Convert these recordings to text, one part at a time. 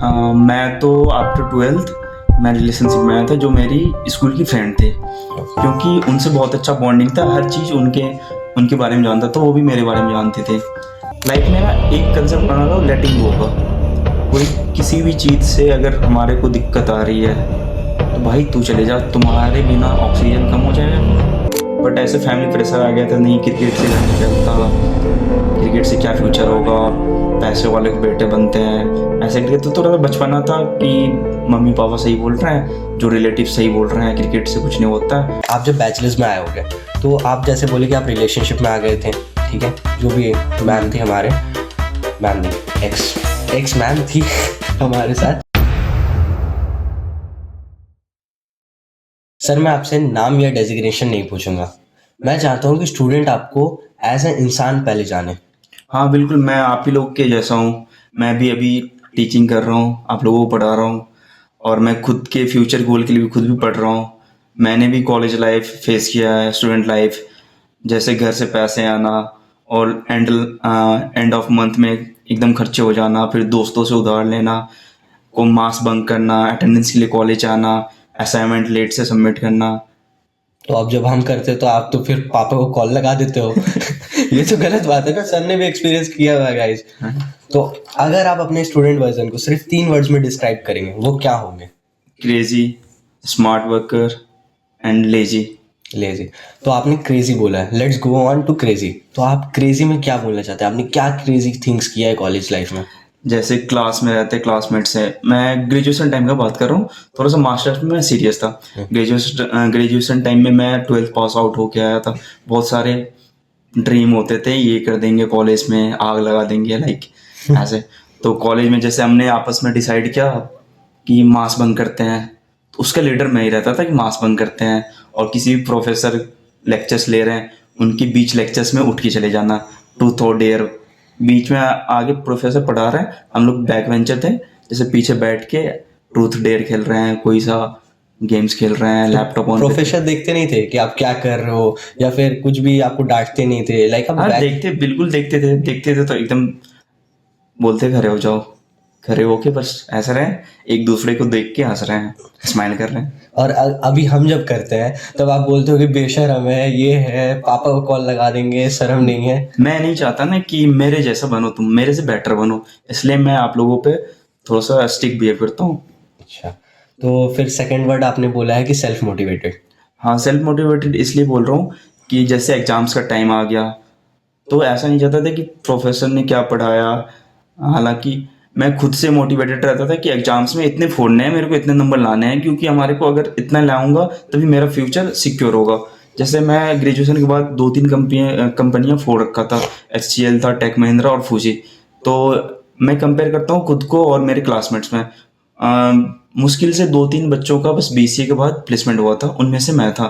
मैं तो after twelfth मैं रिलेशनशिप में आया था जो मेरी स्कूल की फ्रेंड थे, क्योंकि उनसे बहुत अच्छा बॉन्डिंग था। हर चीज़ उनके उनके बारे में जानता था, वो भी मेरे बारे में जानते थे। लाइफ में ना एक कंसेप्ट बना था लेटिंग गो का। कोई किसी भी चीज़ से अगर हमारे को दिक्कत आ रही है तो भाई तू चले जा, तुम्हारे बिना ऑक्सीजन कम हो जाएगा। बट ऐसे फैमिली प्रेशर आ गया था, नहीं क्रिकेट से घर नहीं चलता, क्रिकेट से क्या फ्यूचर होगा, पैसे वाले के बेटे बनते हैं, ऐसे करके। तो थोड़ा सा बचपना था कि मम्मी पापा सही बोल रहे हैं, जो रिलेटिव सही बोल रहे हैं, क्रिकेट से कुछ नहीं होता। आप जब बैचलर्स में आए होगे तो आप जैसे बोले कि आप रिलेशनशिप में आ गए थे, ठीक है, जो भी मैम थी हमारे, मैम नहीं, एक्स मैम थी हमारे साथ। सर मैं आपसे नाम या डेजिग्नेशन नहीं पूछूंगा, मैं चाहता हूँ कि स्टूडेंट आपको एज ए इंसान पहले जाने। हाँ बिल्कुल, मैं आप ही लोग के जैसा हूँ। मैं भी अभी टीचिंग कर रहा हूँ, आप लोगों को पढ़ा रहा हूँ, और मैं खुद के फ्यूचर गोल के लिए भी खुद भी पढ़ रहा हूँ। मैंने भी कॉलेज लाइफ फेस किया है, स्टूडेंट लाइफ, जैसे घर से पैसे आना और एंड ऑफ मंथ में एकदम खर्चे हो जाना, फिर दोस्तों से उधार लेना, को मास बंक करना, अटेंडेंस के लिए कॉलेज आना, असाइनमेंट लेट से सबमिट करना। तो अब जब हम करते तो आप तो फिर पापा को कॉल लगा देते हो ये तो गलत बात है ना, सर ने भी एक्सपीरियंस किया हुआ है गाइस। तो अगर आप अपने स्टूडेंट वर्जन को सिर्फ 3 वर्ड्स में डिस्क्राइब करेंगे वो क्या होंगे? Crazy, smart worker and lazy. Lazy. तो आपने क्रेजी बोला है, let's go on to crazy. तो आप क्रेजी में क्या बोलना चाहते हैं? आपने क्या क्रेजी थिंग्स किया है कॉलेज लाइफ में? जैसे क्लास में रहते क्लासमेट से, मैं ग्रेजुएशन टाइम का बात कर रहा हूँ, थोड़ा सा मास्टर्स में मैं सीरियस था। ग्रेजुएशन टाइम में मैं 12th पास आउट होके आया था। बहुत सारे ड्रीम होते थे, ये कर देंगे कॉलेज में, आग लगा देंगे, लाइक ऐसे। तो कॉलेज में जैसे हमने आपस में डिसाइड किया कि मास बंक करते हैं, तो उसका लीडर मैं ही रहता था कि मास बंक करते हैं, और किसी भी प्रोफेसर लेक्चर्स ले रहे हैं उनकी बीच लेक्चर्स में उठ के चले जाना, ट्रूथ और डेयर। बीच में आगे प्रोफेसर पढ़ा रहे हैं, हम लोग बैक वेंचर थे, जैसे पीछे बैठ के ट्रूथ डेयर खेल रहे हैं, कोई सा गेम्स खेल रहे हैं, लैपटॉप ऑन। प्रोफेसर देखते नहीं थे कि आप क्या कर रहे हो, या फिर कुछ भी आपको डांटते नहीं थे? लाइक आप हाँ देखते, बिल्कुल देखते थे तो एकदम बोलते खड़े हो जाओ, खड़े होके बस ऐसे रहे, एक दूसरे को देख के हंस रहे हैं, स्माइल कर रहे हैं। और अभी हम जब करते हैं तब आप बोलते हो कि बेशर्म है, ये है, पापा को कॉल लगा देंगे, शर्म नहीं है। मैं नहीं चाहता ना कि मेरे जैसा बनो तुम, मेरे से बेटर बनो, इसलिए मैं आप लोगों पे थोड़ा सा स्टिक बिहेव करता हूँ। अच्छा, तो फिर सेकंड वर्ड आपने बोला है कि सेल्फ मोटिवेटेड। हाँ, सेल्फ मोटिवेटेड इसलिए बोल रहा हूँ कि जैसे एग्जाम्स का टाइम आ गया तो ऐसा नहीं चाहता था कि प्रोफेसर ने क्या पढ़ाया। हालांकि मैं खुद से मोटिवेटेड रहता था कि एग्जाम्स में इतने फोड़ने हैं, मेरे को इतने नंबर लाने हैं, क्योंकि हमारे को अगर इतना लाऊंगा तभी मेरा फ्यूचर सिक्योर होगा। जैसे मैं ग्रेजुएशन के बाद 2-3 कंपनियां फोड़ रखा था, HCL था, टेक महिंद्रा और फूजी। तो मैं कंपेयर करता हूँ खुद को और मेरे क्लासमेट्स में। मुश्किल से 2-3 बच्चों का बस BCA के बाद प्लेसमेंट हुआ था, उनमें से मैं था।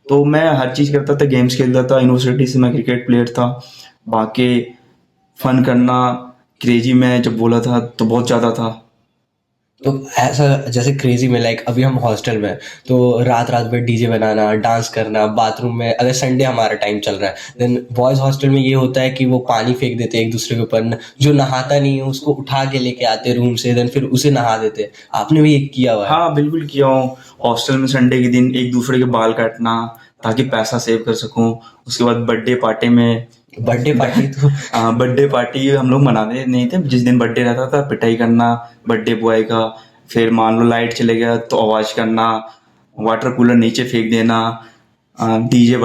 तो मैं हर चीज़ करता था, गेम्स खेलता था, यूनिवर्सिटी से मैं क्रिकेट प्लेयर था, बाकी फन करना। क्रेजी में जब बोला था तो बहुत ज़्यादा था। तो ऐसा जैसे क्रेजी में, लाइक अभी हम हॉस्टल में हैं, तो रात रात भर डीजे बनाना, डांस करना बाथरूम में, अगर संडे हमारा टाइम चल रहा है। देन बॉयज हॉस्टल में ये होता है कि वो पानी फेंक देते हैं एक दूसरे के ऊपर, जो नहाता नहीं है उसको उठा के लेके आते रूम से, देन फिर उसे नहा देते। आपने भी एक किया हुआ है? हाँ बिल्कुल किया हूँ। हॉस्टल में संडे के दिन एक दूसरे के बाल काटना ताकि पैसा सेव कर सकूँ। उसके बाद बर्थडे पार्टी में, बर्थडे पार्टी तो बर्थडे पार्टी हम लोग मनाते नहीं थे, जिस दिन बर्थडे रहता था पिटाई करना बर्थडे बॉय का। फिर मान लो लाइट चले गया तो आवाज़ करना, वाटर कूलर नीचे फेंक देना, DJ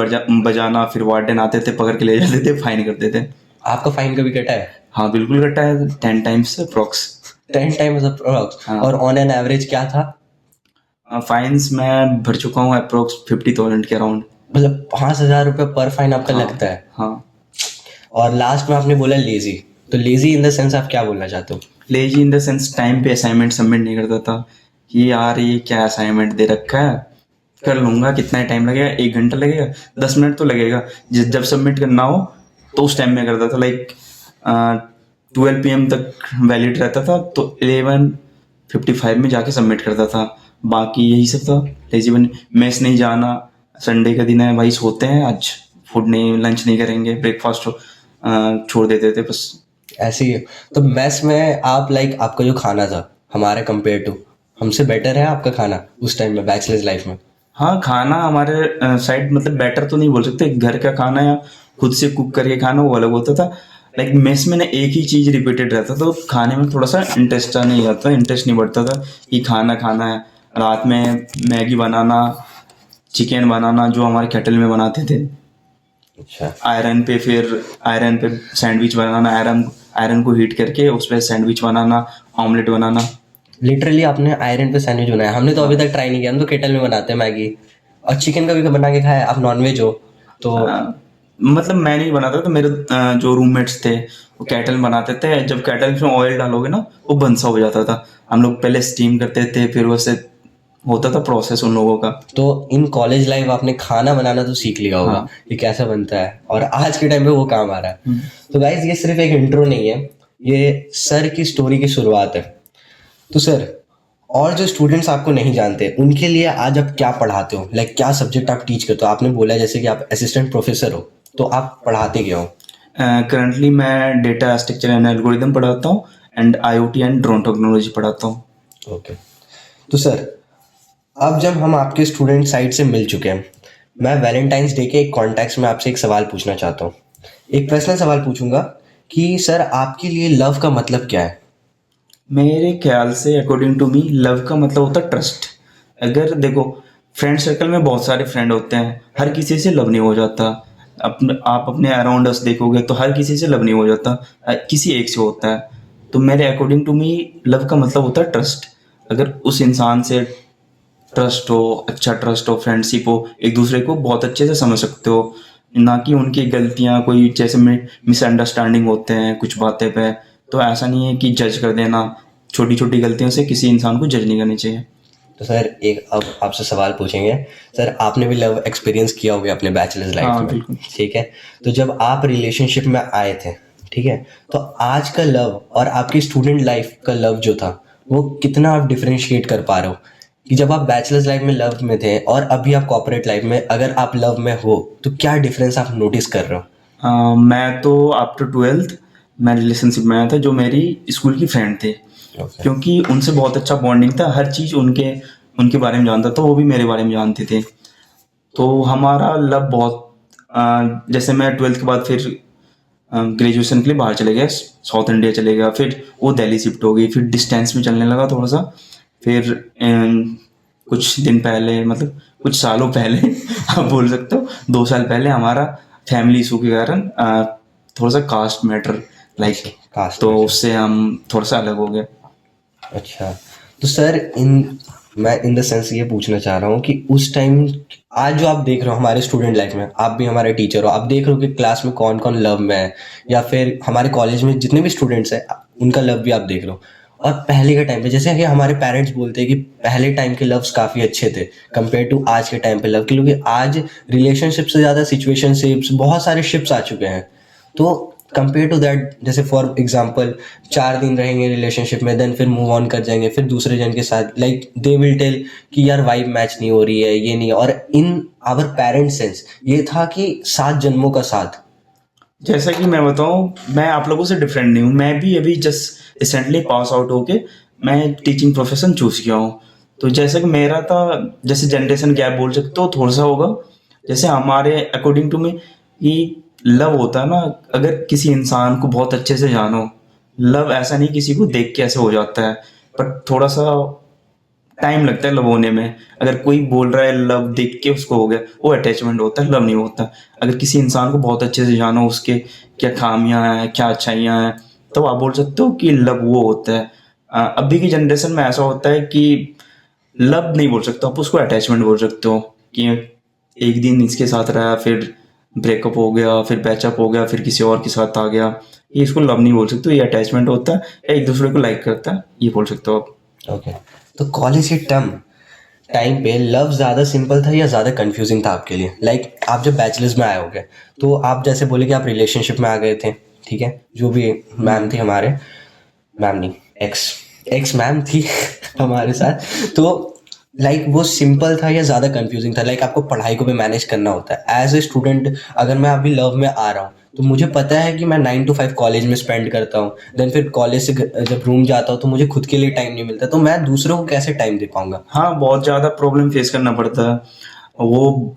बजाना, फिर वार्डन आते थे पकड़ के ले जाते थे, फाइन करते थे। आपका फाइन कभी कटा है? हाँ बिल्कुल कटा है, 10 टाइम्स अप्रॉक्स। 10 times approx? हाँ। और ऑन एन एवरेज क्या था? फाइन्स मैं भर चुका हूँ अप्रोक्स 50,000 के अराउंड। मतलब 5,000 रुपये पर फाइन आपका लगता है? हाँ। और लास्ट में आपने बोला लेजी, तो लेजी इन द सेंस आप क्या बोलना चाहते हो? Lazy in the sense time पे असाइनमेंट सबमिट नहीं करता था, कि यार ये क्या असाइनमेंट दे रखा है, कर लूंगा, कितना टाइम लगेगा, 1 घंटा लगेगा, 10 मिनट तो लगेगा। जब सबमिट करना हो तो उस टाइम में करता था, लाइक 12 PM तक वैलिड रहता था, तो 11:55 में जाके सबमिट करता था। बाकी यही सब था। लेजी बन, मेस नहीं जाना, संडे का दिन है भाई सोते हैं, आज फूड नहीं, लंच नहीं करेंगे, ब्रेकफास्ट छोड़ देते थे बस। ऐसे ही है। तो मेस में आप, लाइक आपका जो खाना था, हमारे कंपेयर टू, हमसे बेटर है आपका खाना उस टाइम में बैचलर्स लाइफ में? हाँ, खाना हमारे साइड मतलब बेटर तो नहीं बोल सकते, घर का खाना या खुद से कुक करके खाना वो अलग होता था। लाइक मेस में ना एक ही चीज़ रिपीटेड रहता था, तो खाने में थोड़ा सा इंटरेस्ट नहीं आता, इंटरेस्ट नहीं बढ़ता था कि खाना खाना है। रात में मैगी बनाना, चिकन बनाना जो हमारे केटल में बनाते थे, अच्छा। आयरन पे सैंडविच बनाना, आयरन को हीट करके उस पर सैंडविच बनाना, ऑमलेट बनाना। लिटरली आपने आयरन पे सैंडविच बनाया? हमने तो अभी तक ट्राई नहीं किया, हम तो केटल में बनाते हैं मैगी। और चिकन का भी बना के खाया? आप नॉनवेज हो तो? मतलब मैं नहीं बनाता था, मेरे जो रूममेट्स थे वो कैटल बनाते थे। जब कैटल में ऑयल डालोगे ना वो बंसा हो जाता था। हम लोग पहले स्टीम करते थे, फिर वैसे होता था प्रोसेस उन लोगों का। तो इन कॉलेज लाइफ आपने खाना बनाना तो सीख लिया होगा, हाँ। ये कैसा बनता है, और आज के टाइम पे वो काम आ रहा है। तो गाइज ये सिर्फ एक इंट्रो नहीं है, ये सर की स्टोरी की शुरुआत है। तो सर, और जो स्टूडेंट्स आपको नहीं जानते उनके लिए आज आप क्या पढ़ाते हो? लाइक क्या सब्जेक्ट आप टीच करते हो? आपने बोला जैसे कि आप असिस्टेंट प्रोफेसर हो, तो आप पढ़ाते क्या हो? करंटली मैं डेटा स्ट्रक्चर एंड एल्गोरिदम पढ़ाता हूँ, and IoT and drone technology पढ़ाता हूँ। ओके। तो सर, अब जब हम आपके स्टूडेंट साइड से मिल चुके हैं, मैं वैलेंटाइंस डे के एक कॉन्टेक्स्ट में आपसे एक सवाल पूछना चाहता हूँ। एक पर्सनल सवाल पूछूंगा कि सर आपके लिए लव का मतलब क्या है? मेरे ख्याल से अकॉर्डिंग टू मी लव का मतलब होता है ट्रस्ट। अगर देखो, फ्रेंड सर्कल में बहुत सारे फ्रेंड होते हैं, हर किसी से लव नहीं हो जाता। आप अपने अराउंड अस देखोगे तो हर किसी से लव नहीं हो जाता, किसी एक से होता है। तो मेरे अकॉर्डिंग टू मी लव का मतलब होता है ट्रस्ट। अगर उस इंसान से ट्रस्ट हो, अच्छा ट्रस्ट हो, फ्रेंडशिप हो, एक दूसरे को बहुत अच्छे से समझ सकते हो, ना कि उनकी गलतियां कोई जैसे मिसअंडरस्टैंडिंग होते हैं कुछ बातें पे। तो ऐसा नहीं है कि जज कर देना, छोटी छोटी गलतियों से किसी इंसान को जज नहीं करनी चाहिए। तो सर एक अब आपसे सवाल पूछेंगे। सर आपने भी लव एक्सपीरियंस किया होगा अपने बैचलर्स लाइफ हाँ में, बिल्कुल। ठीक है? तो जब आप रिलेशनशिप में आए थे, ठीक है, तो आज का लव और आपकी स्टूडेंट लाइफ का लव जो था वो कितना आप डिफरेंशिएट कर पा रहे हो? कि जब आप बैचलर्स लाइफ में लव में थे और अभी आप कॉर्पोरेट लाइफ में अगर आप लव में हो, तो क्या डिफरेंस आप नोटिस कर रहे हो? मैं तो आफ्टर 12th मैं रिलेशनशिप में आया था, जो मेरी स्कूल की फ्रेंड थी। ओके। क्योंकि उनसे बहुत अच्छा बॉन्डिंग था, हर चीज़ उनके उनके बारे में जानता था, वो भी मेरे बारे में जानते थे। तो हमारा लव बहुत जैसे मैं 12th के बाद फिर ग्रेजुएशन के लिए बाहर चले गया, साउथ इंडिया चले गया, फिर वो दिल्ली शिफ्ट हो गई, फिर डिस्टेंस में चलने लगा थोड़ा सा। फिर कुछ दिन पहले, मतलब कुछ सालों पहले आप बोल सकते हो 2 साल पहले, हमारा फैमिली इशू के कारण थोड़ा सा कास्ट मैटर, लाइक, कास्ट तो में? उससे हम थोड़ा सा अलग हो गए। अच्छा। तो सर मैं इन द सेंस ये पूछना चाह रहा हूँ कि उस टाइम, आज जो आप देख रहे हो हमारे स्टूडेंट लाइफ में, आप भी हमारे टीचर हो, आप देख रहे हो कि क्लास में कौन कौन लव में है, या फिर हमारे कॉलेज में जितने भी स्टूडेंट्स हैं उनका लव भी आप देख रहे हो। और पहले के टाइम पे, जैसे कि हमारे पेरेंट्स बोलते हैं कि पहले टाइम के लव्स काफ़ी अच्छे थे कंपेयर टू आज के टाइम पे लव, क्योंकि आज रिलेशनशिप से ज़्यादा सिचुएशनशिप्स, बहुत सारे शिप्स आ चुके हैं। तो कंपेयर टू दैट, जैसे फॉर एग्जांपल 4 दिन रहेंगे रिलेशनशिप में, देन फिर मूव ऑन कर जाएंगे फिर दूसरे जन के साथ, लाइक दे विल टेल कि यार वाइब मैच नहीं हो रही है, ये नहीं है। और इन आवर पेरेंट सेंस ये था कि 7 जन्मों का साथ। जैसा कि मैं बताऊं, मैं आप लोगों से डिफरेंट नहीं हूँ। मैं भी अभी जस्ट रिसेंटली पास आउट होके मैं टीचिंग प्रोफेशन चूज किया हूँ। तो जैसे कि मेरा था, जैसे जनरेशन गैप बोल सकते हो थोड़ा सा होगा। जैसे हमारे अकॉर्डिंग टू मी कि लव होता है ना, अगर किसी इंसान को बहुत अच्छे से जानो, लव ऐसा नहीं किसी को देख के ऐसे हो जाता है, बट थोड़ा सा टाइम लगता है लव होने में। अगर कोई बोल रहा है लव देख के उसको हो गया, वो अटैचमेंट होता है, लव नहीं होता। अगर किसी इंसान को बहुत अच्छे से जानो, उसके क्या खामियां हैं क्या अच्छाइयां हैं, तो आप बोल सकते हो कि लव वो होता है। अभी की जनरेशन में ऐसा होता है कि लव नहीं बोल सकते आप, उसको अटैचमेंट बोल सकते हो। कि एक दिन इसके साथ रहा, फिर ब्रेकअप हो गया, फिर पैचअप हो गया, फिर किसी और के साथ आ गया। ये इसको लव नहीं बोल सकते, ये अटैचमेंट होता है, या एक दूसरे को लाइक करता है, ये बोल सकते हो आप। ओके। तो कॉलेज के टाइम पे लव ज़्यादा सिंपल था या ज़्यादा कंफ्यूजिंग था आपके लिए? लाइक आप जब बैचलर्स में आए होगे, तो आप जैसे बोले कि आप रिलेशनशिप में आ गए थे, ठीक है, जो भी मैम थी हमारे, मैम नहीं, एक्स एक्स मैम थी हमारे साथ, तो लाइक वो सिंपल था या ज़्यादा कंफ्यूजिंग था? लाइक आपको पढ़ाई को भी मैनेज करना होता है एज ए स्टूडेंट। अगर मैं अभी लव में आ रहा हूँ तो मुझे पता है कि मैं 9 to 5 कॉलेज में स्पेंड करता हूँ, देन फिर कॉलेज से जब रूम जाता हूँ तो मुझे खुद के लिए टाइम नहीं मिलता, तो मैं दूसरों को कैसे टाइम दे पाऊंगा? हाँ, बहुत ज़्यादा प्रॉब्लम फेस करना पड़ता है। वो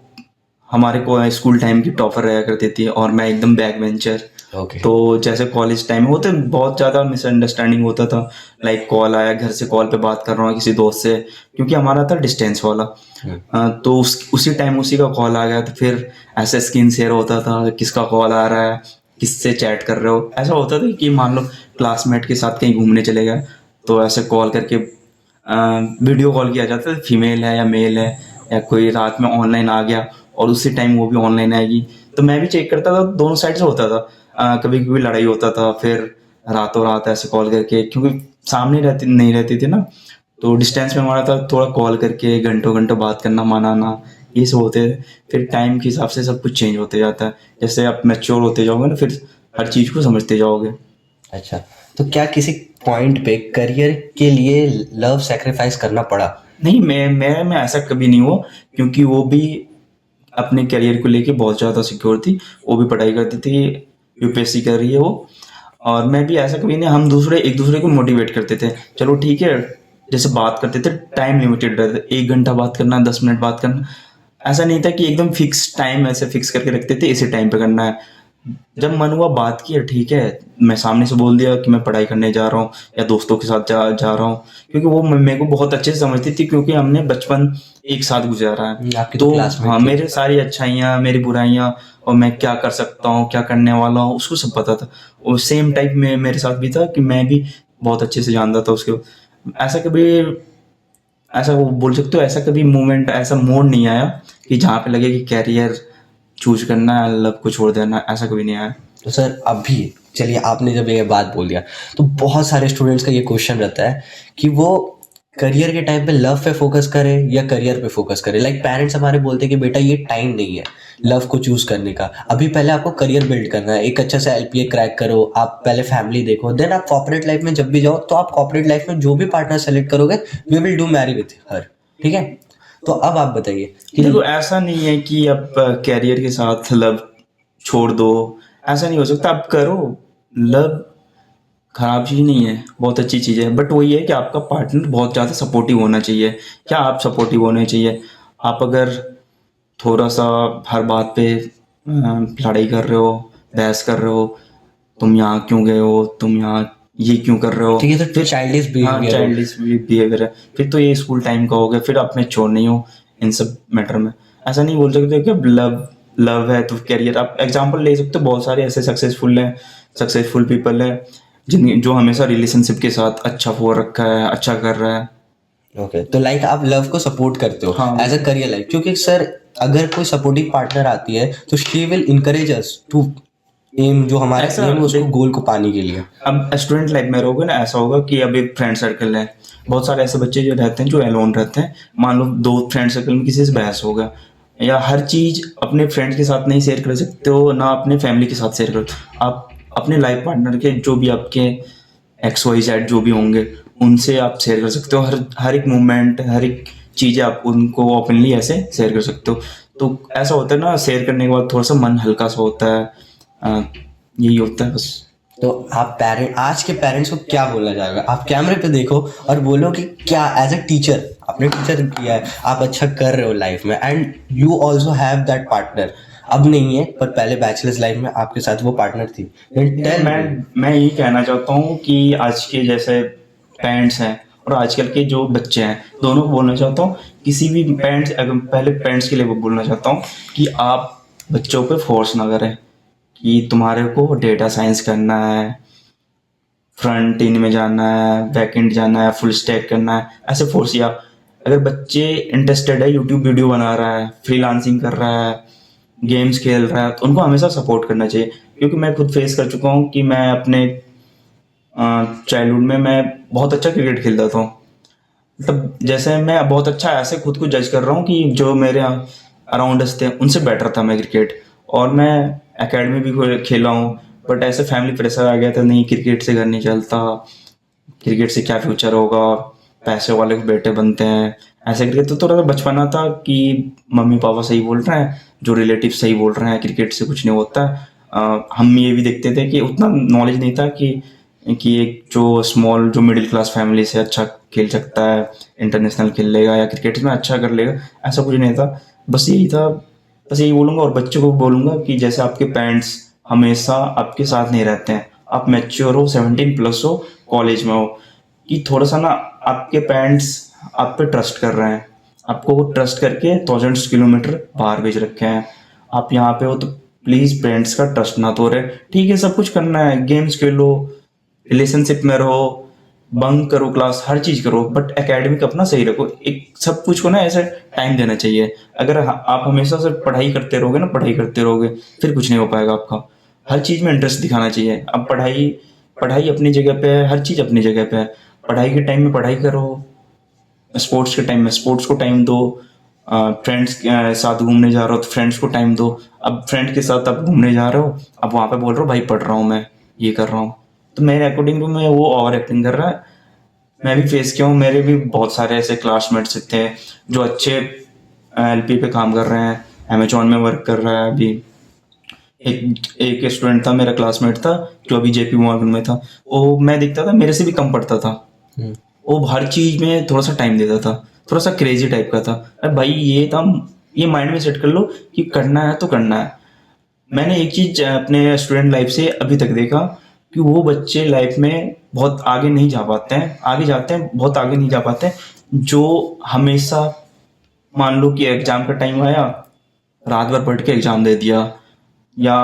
हमारे को स्कूल टाइम की टॉपर रहा करती थी और मैं एकदम बैक बेंचर। ओके। तो जैसे कॉलेज टाइम में होते बहुत ज़्यादा मिसअंडरस्टैंडिंग होता था। लाइक कॉल आया, घर से कॉल पे बात कर रहा हूँ किसी दोस्त से, क्योंकि हमारा था डिस्टेंस वाला। तो उसी टाइम उसी का कॉल आ गया, तो फिर ऐसे स्क्रीन शेयर होता था, किसका कॉल आ रहा है, किससे चैट कर रहे हो। ऐसा होता था कि मान लो क्लासमेट के साथ कहीं घूमने चले गए, तो ऐसे कॉल करके वीडियो कॉल किया जाता है, फीमेल है या मेल है, या कोई रात में ऑनलाइन आ गया और उसी टाइम वो भी ऑनलाइन आएगी। तो मैं भी चेक करता था, दोनों साइड से होता था। कभी कभी लड़ाई होता था, फिर रातों रात ऐसे कॉल करके, क्योंकि सामने रहती नहीं रहती थी ना, तो डिस्टेंस में हमारा था, थोड़ा कॉल करके घंटों घंटों बात करना, मनाना, ये सब होते हैं। फिर टाइम के हिसाब से सब कुछ चेंज होते जाता है। जैसे आप मैच्योर होते जाओगे ना, फिर हर चीज़ को समझते जाओगे। अच्छा, तो क्या किसी पॉइंट पे करियर के लिए लव सेक्रीफाइस करना पड़ा? नहीं, मैं ऐसा कभी नहीं हुआ, क्योंकि वो भी अपने करियर को लेके बहुत ज़्यादा सिक्योर थी। वो भी पढ़ाई करती थी, यूपीएससी कर रही है वो। और मैं भी ऐसा कभी नहीं, हम एक दूसरे को मोटिवेट करते थे, चलो ठीक है। जैसे बात करते थे, टाइम लिमिटेड रहता था, 1 घंटा बात करना, 10 मिनट बात करना। ऐसा नहीं था कि एकदम फिक्स टाइम ऐसे फिक्स करके रखते थे, इसी टाइम पे करना है। जब मन हुआ बात किया, ठीक है। मैं सामने से बोल दिया कि मैं पढ़ाई करने जा रहा हूँ या दोस्तों के साथ जा रहा हूँ, क्योंकि वो मेरे को बहुत अच्छे से समझती थी, क्योंकि हमने बचपन एक साथ गुजारा है। आपकी तो तो क्लासमेट हाँ, थी। मेरे सारी अच्छाइयाँ, मेरी बुराइयाँ, और मैं क्या कर सकता हूँ, क्या करने वाला हूँ, उसको सब पता था। और सेम टाइप में मेरे साथ भी था कि मैं भी बहुत अच्छे से जानता था उसके। ऐसा कभी, ऐसा वो बोल सकते हो, ऐसा कभी मोमेंट, ऐसा मोड़ नहीं आया कि जहाँ पे लगे कि कैरियर चूज करना है, लव को छोड़ देना, ऐसा कभी नहीं आया। तो सर अभी चलिए, आपने जब ये बात बोल दिया तो बहुत सारे स्टूडेंट्स का ये क्वेश्चन रहता है कि वो करियर के टाइम पे लव पे फोकस करे या करियर पे फोकस करे। लाइक पेरेंट्स हमारे बोलते हैं कि बेटा ये टाइम नहीं है लव को चूज करने का, अभी पहले आपको करियर बिल्ड करना है, एक अच्छा सा एलपीए क्रैक करो, आप पहले फैमिली देखो, देन आप कॉर्पोरेट लाइफ में जब भी जाओ तो आप कॉर्पोरेट लाइफ में जो भी पार्टनर सेलेक्ट करोगे we will do marry with her. ठीक है, तो अब आप बताइए कि देखो, ऐसा नहीं है कि अब कैरियर के साथ लव छोड़ दो, ऐसा नहीं हो सकता। आप करो, लव खराब चीज़ नहीं है, बहुत अच्छी चीज़ है। बट वही है कि आपका पार्टनर बहुत ज़्यादा सपोर्टिव होना चाहिए। क्या आप सपोर्टिव होने चाहिए। आप अगर थोड़ा सा हर बात पे लड़ाई कर रहे हो, बहस कर रहे हो, तुम यहाँ क्यों गए हो, तुम यहाँ ये क्यों कर रहे हो, ठीक है, तो चाइल्डिश हाँ, बिहेवियर हो। चाइल्डिश बिहेवियर है, फिर तो ये स्कूल टाइम का हो गया। फिर आप मैच्योर नहीं हो इन सब मैटर में। ऐसा नहीं बोल सकते कि अब लव लव है तो कैरियर। आप एग्जांपल ले सकते हो, बहुत सारे ऐसे सक्सेसफुल पीपल है जिन जो हमेशा रिलेशनशिप के साथ अच्छा वो रखा है, अच्छा कर रहा है। ओके, तो लाइक आप लव को सपोर्ट करते हो हाँ, एज अ करियर लाइफ, क्योंकि सर अगर कोई सपोर्टिव पार्टनर आती है तो she will encourage us to um, जो हमारा ऐसा एम है उसको देख, गोल को पाने के लिए। अब स्टूडेंट लाइफ में रहोगे ना, ऐसा होगा कि अब एक फ्रेंड सर्कल है। बहुत सारे ऐसे बच्चे जो रहते हैं, जो एलोन रहते हैं। मान लो दो फ्रेंड सर्कल में किसी से बहस हो गया, या हर चीज अपने फ्रेंड्स के साथ नहीं शेयर कर सकते हो, ना अपने फैमिली के साथ शेयर करो। आप अपने लाइफ पार्टनर के, जो भी आपके XYZ जो भी होंगे, उनसे आप शेयर कर सकते हो। हर हर एक मोमेंट, हर एक चीज़ें आप उनको ओपनली ऐसे शेयर कर सकते हो। तो ऐसा होता है ना, शेयर करने के बाद थोड़ा सा मन हल्का सा होता है। यही होता है बस। तो आप पेरेंट, आज के पेरेंट्स को क्या बोलना चाहोगे? आप कैमरे पे देखो और बोलो कि क्या एज अ टीचर, आपने टीचर किया है, आप अच्छा कर रहे हो लाइफ में, and you also have that partner. अब नहीं है पर पहले बैचलर्स लाइफ में आपके साथ वो पार्टनर थी, देन टेल मी। मैं यही कहना चाहता हूँ कि आज के जैसे पेरेंट्स हैं और आजकल के जो बच्चे हैं, दोनों को बोलना चाहता हूँ। किसी भी पेरेंट्स, अगर पहले पेरेंट्स के लिए वो बोलना चाहता हूँ कि आप बच्चों पे फोर्स ना करें कि तुम्हारे को डेटा साइंस करना है, फ्रंट एंड में जाना है, बैक एंड जाना है, फुल स्टैक करना है, ऐसे फोर्स। या अगर बच्चे इंटरेस्टेड है, यूट्यूब वीडियो बना रहा है, फ्रीलांसिंग कर रहा है, गेम्स खेल रहा है, तो उनको हमेशा सपोर्ट करना चाहिए। क्योंकि मैं खुद फेस कर चुका हूँ कि मैं अपने चाइल्डहुड में मैं बहुत अच्छा क्रिकेट खेलता था। मतलब जैसे मैं बहुत अच्छा ऐसे खुद को जज कर रहा हूँ कि जो मेरे अराउंडस थे उनसे बेटर था मैं क्रिकेट। और मैं एकेडमी भी खेला हूँ, बट ऐसे फैमिली प्रेशर आ गया था, नहीं क्रिकेट से घर नहीं चलता, क्रिकेट से क्या फ्यूचर होगा, पैसे वाले के बेटे बनते हैं, ऐसे करके। तो थोड़ा सा बचपना था कि मम्मी पापा सही बोल रहे हैं, जो रिलेटिव सही बोल रहे हैं, क्रिकेट से कुछ नहीं होता है। हम ये भी देखते थे कि उतना नॉलेज नहीं था कि एक जो मिडिल क्लास फैमिली से अच्छा खेल सकता है, इंटरनेशनल खेल लेगा या क्रिकेट में अच्छा कर लेगा, ऐसा कुछ नहीं था। बस यही था, बस यही बोलूँगा और बच्चों को बोलूँगा कि जैसे आपके पेरेंट्स हमेशा आपके साथ नहीं रहते हैं, आप मैच्योर हो, 17+ हो, कॉलेज में हो, कि थोड़ा सा ना आपके पेरेंट्स आप पे ट्रस्ट कर रहे हैं, आपको वो ट्रस्ट करके थाउजेंड्स किलोमीटर बाहर भेज रखे हैं, आप यहाँ पे हो, तो प्लीज़ पेरेंट्स का ट्रस्ट ना तोड़े। ठीक है, सब कुछ करना है, गेम्स खेलो, रिलेशनशिप में रहो, बंक करो क्लास, हर चीज़ करो, बट एकेडमिक अपना सही रखो। एक सब कुछ को ना ऐसे टाइम देना चाहिए। अगर आप हमेशा से पढ़ाई करते रहोगे ना, पढ़ाई करते रहोगे, फिर कुछ नहीं हो पाएगा आपका। हर चीज़ में इंटरेस्ट दिखाना चाहिए। अब पढ़ाई पढ़ाई अपनी जगह पे है, हर चीज़ अपनी जगह पे है। पढ़ाई के टाइम में पढ़ाई करो, स्पोर्ट्स के टाइम में स्पोर्ट्स को टाइम दो, फ्रेंड्स के साथ घूमने जा रहे हो तो फ्रेंड्स को टाइम दो। अब फ्रेंड के साथ आप घूमने जा रहे हो, अब वहाँ पे बोल रहे हो भाई पढ़ रहा हूँ मैं, ये कर रहा हूँ, तो मेरे अकॉर्डिंग टू मैं वो ओवर एक्टिंग कर रहा है। मैं भी फेस किया हूँ, मेरे भी बहुत सारे ऐसे क्लासमेट्स थे जो अच्छे एलपी पे काम कर रहे हैं, अमेजोन में वर्क कर रहा है अभी। एक एक स्टूडेंट था, मेरा क्लासमेट था, जो अभी जेपी मॉर्गन में था, वो मैं देखता था मेरे से भी कम पढ़ता था, वो हर चीज में थोड़ा सा टाइम देता था, थोड़ा सा क्रेजी टाइप का था। अरे भाई ये था, ये माइंड में सेट कर लो कि करना है तो करना है। मैंने एक चीज अपने स्टूडेंट लाइफ से अभी तक देखा कि वो बच्चे लाइफ में बहुत आगे नहीं जा पाते हैं, आगे जाते हैं बहुत आगे नहीं जा पाते हैं, जो हमेशा मान लो कि एग्जाम का टाइम आया, रात भर पढ़ के एग्जाम दे दिया, या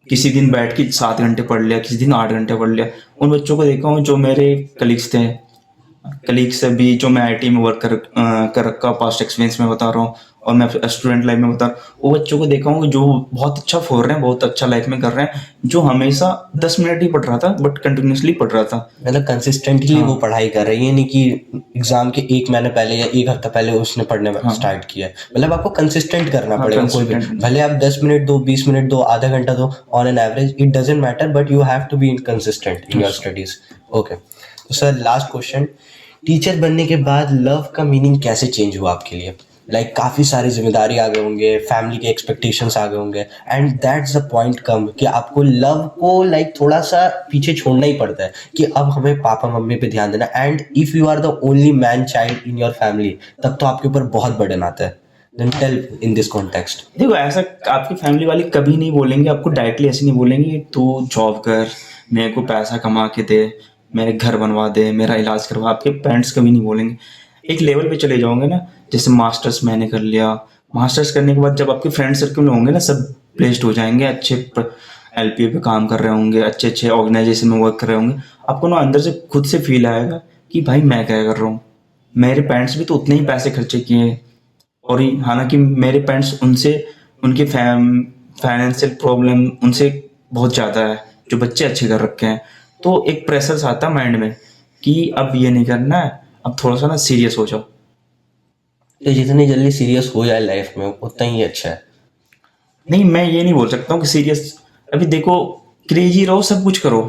किसी दिन बैठ के 7 घंटे पढ़ लिया, किसी दिन 8 घंटे पढ़ लिया। उन बच्चों को देखा हूँ जो मेरे कलीग्स थे, कलीग से भी जो मैं आईटी में वर्क कर रखा, पास्ट एक्सपीरियंस में बता रहा हूँ, और मैं स्टूडेंट लाइफ में बता रहा हूँ, वो बच्चों को देखा हूँ जो बहुत अच्छा फोड़ रहे हैं, बहुत अच्छा लाइफ में कर रहे हैं, जो हमेशा 10 मिनट ही पढ़ रहा था बट कंटिन्यूसली पढ़ रहा था। मतलब कंसिस्टेंटली हाँ। वो पढ़ाई कर रही है, नहीं कि एग्जाम के 1 महीने पहले या 1 हफ्ता पहले उसने पढ़ने में स्टार्ट किया है। मतलब आपको कंसिस्टेंट करना हाँ, पड़ेगा कोई भी, consistent। भले आप 10 मिनट दो, 20 मिनट दो, आधा घंटा दो, on an average it doesn't matter, but you have to be consistent in your studies. Okay, तो सर लास्ट क्वेश्चन, टीचर बनने के बाद लव का मीनिंग कैसे चेंज हुआ आपके लिए? लाइक काफ़ी सारी जिम्मेदारी आ गए होंगे, फैमिली के एक्सपेक्टेशंस आ गए होंगे, एंड दैट्स द पॉइंट कम कि आपको लव को लाइक थोड़ा सा पीछे छोड़ना ही पड़ता है कि अब हमें पापा मम्मी पे ध्यान देना, and if you are the only man child in your family, तब तो आपके ऊपर बहुत बर्डन आता है। Then tell in this context. देखो, ऐसा आपकी फैमिली वाले कभी नहीं बोलेंगे आपको डायरेक्टली, ऐसे नहीं बोलेंगे कि तू जॉब कर, मेरे को पैसा कमा के दे, मेरे घर बनवा दे, मेरा इलाज करवा। आपके पेरेंट्स कभी नहीं बोलेंगे। एक लेवल पे चले जाओगे ना, जैसे मास्टर्स मैंने कर लिया, मास्टर्स करने के बाद जब आपके फ्रेंड सर्कल में होंगे ना, सब प्लेस्ड हो जाएंगे, अच्छे एलपीए पे काम कर रहे होंगे, अच्छे अच्छे ऑर्गेनाइजेशन में वर्क कर रहे होंगे, आपको ना अंदर से खुद से फील आएगा कि भाई मैं क्या कर रहा हूँ, मेरे पेरेंट्स भी तो उतने ही पैसे खर्चे किए, और हालांकि मेरे पेरेंट्स उनसे, उनके फाइनेंशियल प्रॉब्लम उनसे बहुत ज़्यादा है, जो बच्चे अच्छे कर रखे हैं, तो एक प्रेशर आता है माइंड में कि अब ये नहीं करना है, अब थोड़ा सा ना सीरियस हो जाओ। तो जितनी जल्दी सीरियस हो जाए लाइफ में उतना ही अच्छा है। नहीं, मैं ये नहीं बोल सकता हूँ कि सीरियस, अभी देखो, क्रेजी रहो, सब कुछ करो,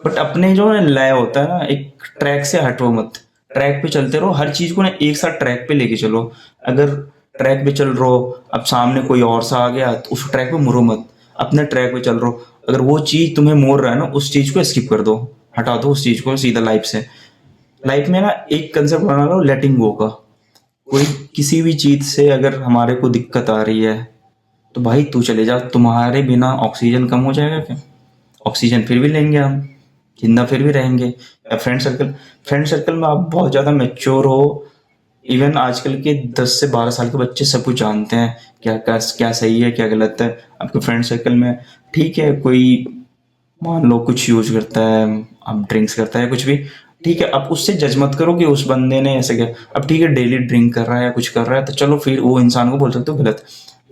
बट अपने जो है लय होता है ना, एक ट्रैक से हटो मत, ट्रैक पे चलते रहो, हर चीज को ना एक साथ ट्रैक पे लेके चलो। अगर ट्रैक पे चल रहे हो, अब सामने कोई और सा आ गया तो उस ट्रैक पे मुड़ो मत, अपने ट्रैक पे चल रहे हो, अगर वो चीज तुम्हें मोड़ रहा है ना, उस चीज को स्किप कर दो, हटा दो उस चीज को सीधा लाइफ से। लाइफ में ना एक कंसेप्ट बना लो लेटिंग गो का। कोई किसी भी चीज से अगर हमारे को दिक्कत आ रही है तो भाई तू चले जा, तुम्हारे बिना ऑक्सीजन कम हो जाएगा क्या? ऑक्सीजन फिर भी लेंगे हम, जिंदा फिर भी रहेंगे। या फ्रेंड सर्कल में आप बहुत ज़्यादा मेच्योर हो, इवन आजकल के 10 से 12 साल के बच्चे सब कुछ जानते हैं, क्या सही है क्या गलत है। आपके फ्रेंड सर्कल में ठीक है, कोई मान लो कुछ यूज करता है, आप ड्रिंक्स करता है कुछ भी, ठीक है, आप उससे जज मत करो कि उस बंदे ने ऐसे किया। अब ठीक है, डेली ड्रिंक कर रहा है या कुछ कर रहा है तो चलो फिर वो इंसान को बोल सकते हो गलत,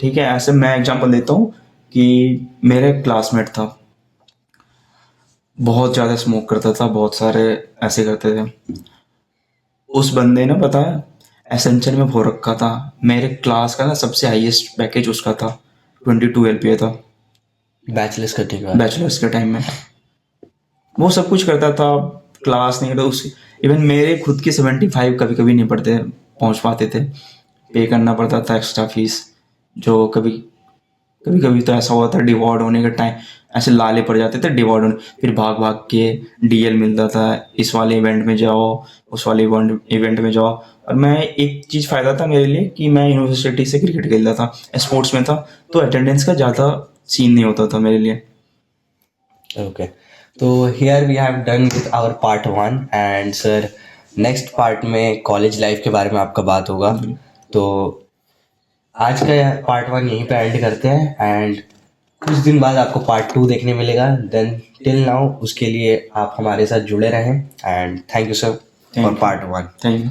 ठीक है। ऐसे मैं एग्जांपल देता हूँ कि मेरे क्लासमेट था, बहुत ज़्यादा स्मोक करता था, बहुत सारे ऐसे करते थे। उस बंदे ने बताया एसेंचर में भो रखा था, मेरे क्लास का ना सबसे हाईएस्ट पैकेज उसका था, 22 LPA था बैचलर्स करने के बाद बैचलर्स के टाइम में। वो सब कुछ करता था, क्लास नहीं करता उस, इवन मेरे खुद के 75 कभी कभी नहीं पढ़ते पहुंच पाते थे, पे करना पड़ता था एक्स्ट्रा फीस। जो कभी कभी कभी तो ऐसा हुआ था डिवॉर्ड होने का टाइम, ऐसे लाले पड़ जाते थे डिवॉर्ड, फिर भाग भाग के डीएल मिलता था, इस वाले इवेंट में जाओ, उस वाले इवेंट में जाओ। और मैं एक चीज़ फ़ायदा था मेरे लिए कि मैं यूनिवर्सिटी से क्रिकेट खेलता था, स्पोर्ट्स में था, तो अटेंडेंस का ज़्यादा सीन नहीं होता था मेरे लिए। ओके, तो here we have done with our part 1 and sir next part में कॉलेज लाइफ के बारे में आपका बात होगा। तो आज का पार्ट 1 यहीं पे एंड करते हैं एंड कुछ दिन बाद आपको पार्ट 2 देखने मिलेगा। देन टिल नाउ उसके लिए आप हमारे साथ जुड़े रहें and thank you sir for part 1। Thank you.